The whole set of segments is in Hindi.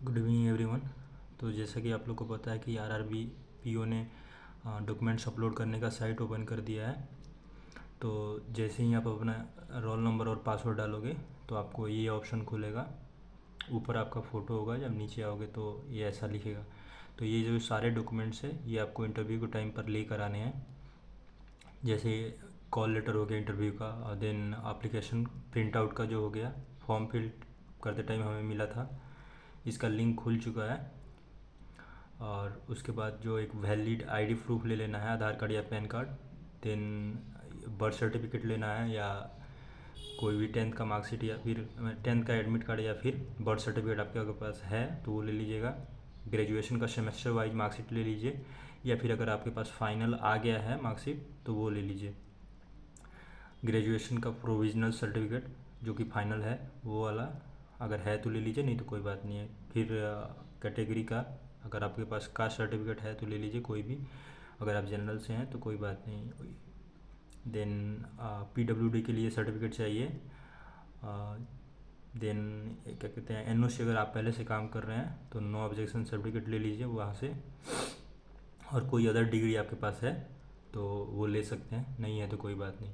Good evening everyone. तो जैसा कि आप लोग को पता है कि आरआरबी पीओ ने डॉक्यूमेंट्स अपलोड करने का साइट ओपन कर दिया है। तो जैसे ही आप अपना रोल नंबर और पासवर्ड डालोगे तो आपको ये ऑप्शन खुलेगा। ऊपर आपका फ़ोटो होगा, जब नीचे आओगे तो ये ऐसा लिखेगा। तो ये जो सारे डॉक्यूमेंट्स है ये आपको इंटरव्यू के टाइम पर लेकर आने हैं। जैसे कॉल लेटर हो गया इंटरव्यू का, और देन एप्लीकेशन प्रिंट आउट का जो हो गया, फॉर्म फिल करते टाइम हमें मिला था, इसका लिंक खुल चुका है। और उसके बाद जो एक वैलिड आईडी प्रूफ ले लेना है, आधार कार्ड या PAN card. Then birth certificate लेना है, या कोई भी 10th का मार्कशीट, या फिर 10th का एडमिट कार्ड, या फिर बर्थ सर्टिफिकेट आपके पास है तो वो ले लीजिएगा। ग्रेजुएशन का सेमेस्टर वाइज मार्कशीट ले लीजिए, या फिर अगर आपके पास फाइनल आ गया है मार्कशीट तो वो ले लीजिए। ग्रेजुएशन का प्रोविजनल सर्टिफिकेट जो कि फाइनल है वो वाला अगर है तो ले लीजिए, नहीं तो कोई बात नहीं है। फिर कैटेगरी का अगर आपके पास कास्ट सर्टिफिकेट है तो ले लीजिए कोई भी, अगर आप जनरल से हैं तो कोई बात नहीं। देन पीडब्ल्यूडी के लिए सर्टिफिकेट चाहिए। देन क्या कहते हैं, एनओसी अगर आप पहले से काम कर रहे हैं तो नो ऑब्जेक्शन सर्टिफिकेट ले लीजिए वहाँ से। और कोई अदर डिग्री आपके पास है तो वो ले सकते हैं, नहीं है तो कोई बात नहीं।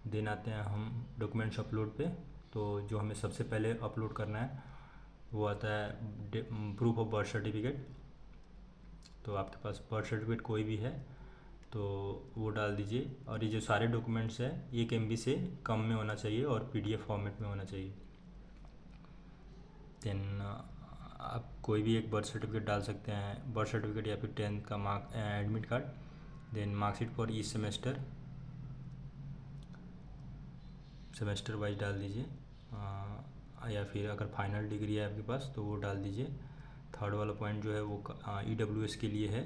देन आते हैं हम डॉक्यूमेंट्स अपलोड पे। तो जो हमें सबसे पहले अपलोड करना है वो आता है प्रूफ ऑफ बर्थ सर्टिफिकेट। तो आपके पास बर्थ सर्टिफिकेट कोई भी है तो वो डाल दीजिए। और ये जो सारे डॉक्यूमेंट्स है 1 MB से कम में होना चाहिए और PDF फॉर्मेट में होना चाहिए। देन आप कोई भी एक बर्थ सर्टिफिकेट डाल सकते हैं, बर्थ सर्टिफिकेट या फिर 10th का admit card. Then marksheet for each semester wise डाल दीजिए, या फिर अगर फाइनल डिग्री है आपके पास तो वो डाल दीजिए। थर्ड वाला पॉइंट जो है वो EWS के लिए है,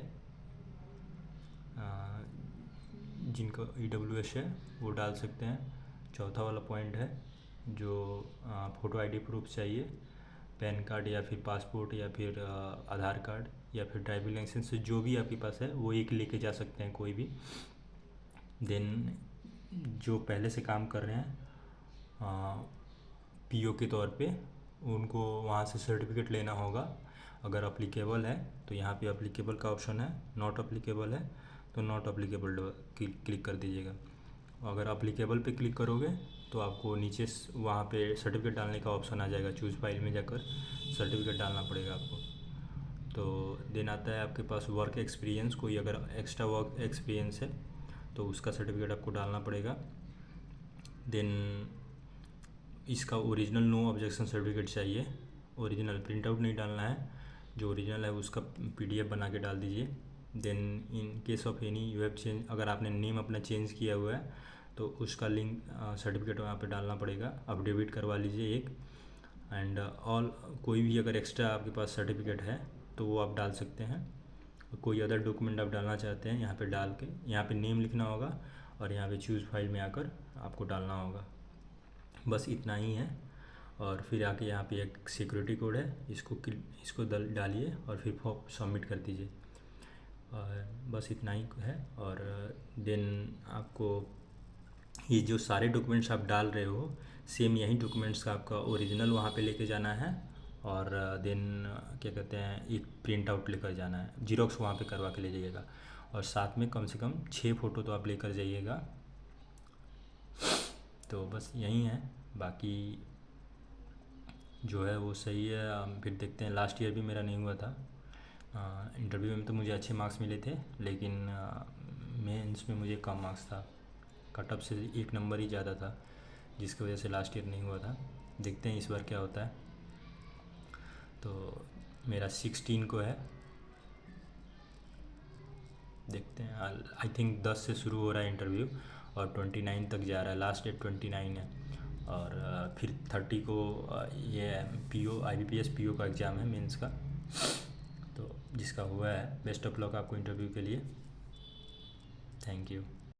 जिनको EWS है वो डाल सकते हैं। चौथा वाला पॉइंट है जो फ़ोटो ID प्रूफ चाहिए, पैन कार्ड या फिर पासपोर्ट या फिर आधार कार्ड या फिर ड्राइविंग लाइसेंस, जो भी आपके पास है वो एक लेके जा सकते हैं कोई भी। देन जो पहले से काम कर रहे हैं PO के तौर पे, उनको वहाँ से सर्टिफिकेट लेना होगा। अगर अप्लीकेबल है तो यहाँ पे अप्लीकेबल का ऑप्शन है, नॉट अप्लीकेबल है तो नॉट अप्लीकेबल क्लिक कर दीजिएगा। अगर अप्लीकेबल पे क्लिक करोगे तो आपको नीचे वहाँ पे सर्टिफिकेट डालने का ऑप्शन आ जाएगा। चूज़ फाइल में जाकर सर्टिफिकेट डालना पड़ेगा आपको। तो देन आता है आपके पास वर्क एक्सपीरियंस, कोई अगर एक्स्ट्रा वर्क एक्सपीरियंस है तो उसका सर्टिफिकेट आपको डालना पड़ेगा। देन इसका ओरिजिनल नो ऑब्जेक्शन सर्टिफिकेट चाहिए, ओरिजिनल प्रिंट आउट नहीं डालना है, जो ओरिजिनल है उसका PDF बना के डाल दीजिए। Then in case of any you have change, अगर आपने नेम अपना चेंज किया हुआ है तो उसका लिंक सर्टिफिकेट वहाँ पे डालना पड़ेगा, अपडेट करवा लीजिए एक। एंड ऑल कोई भी अगर एक्स्ट्रा आपके पास सर्टिफिकेट है तो वो आप डाल सकते हैं। कोई अदर डॉक्यूमेंट आप डालना चाहते हैं यहाँ पे डाल के, यहाँ पे नेम लिखना होगा और यहाँ पे चूज़ फाइल में आकर आपको डालना होगा। बस इतना ही है। और फिर आके यहाँ पे एक सिक्योरिटी कोड है, इसको डालिए और फिर सबमिट कर दीजिए। और बस इतना ही है। और देन आपको ये जो सारे डॉक्यूमेंट्स आप डाल रहे हो सेम यही डॉक्यूमेंट्स का आपका ओरिजिनल वहाँ पे लेके जाना है। और देन क्या कहते हैं, एक प्रिंट आउट लेकर जाना है, जीरोक्स वहाँ पे करवा के ले जाइएगा। और साथ में कम से कम 6 फ़ोटो तो आप लेकर जाइएगा। तो बस यही है, बाकी जो है वो सही है। फिर देखते हैं, लास्ट ईयर भी मेरा नहीं हुआ था। इंटरव्यू में तो मुझे अच्छे मार्क्स मिले थे, लेकिन मेंस में मुझे कम मार्क्स था, कट ऑफ से 1 नंबर ही ज़्यादा था, जिसकी वजह से लास्ट ईयर नहीं हुआ था। देखते हैं इस बार क्या होता है। तो मेरा 16 को है, देखते हैं। आई थिंक 10 से शुरू हो रहा है इंटरव्यू और 29 तक जा रहा है, लास्ट डेट 29 है। और फिर 30 को ये PO IBPS PO का एग्ज़ाम है मेंस का। तो जिसका हुआ है, बेस्ट ऑफ लक आपको इंटरव्यू के लिए। Thank you.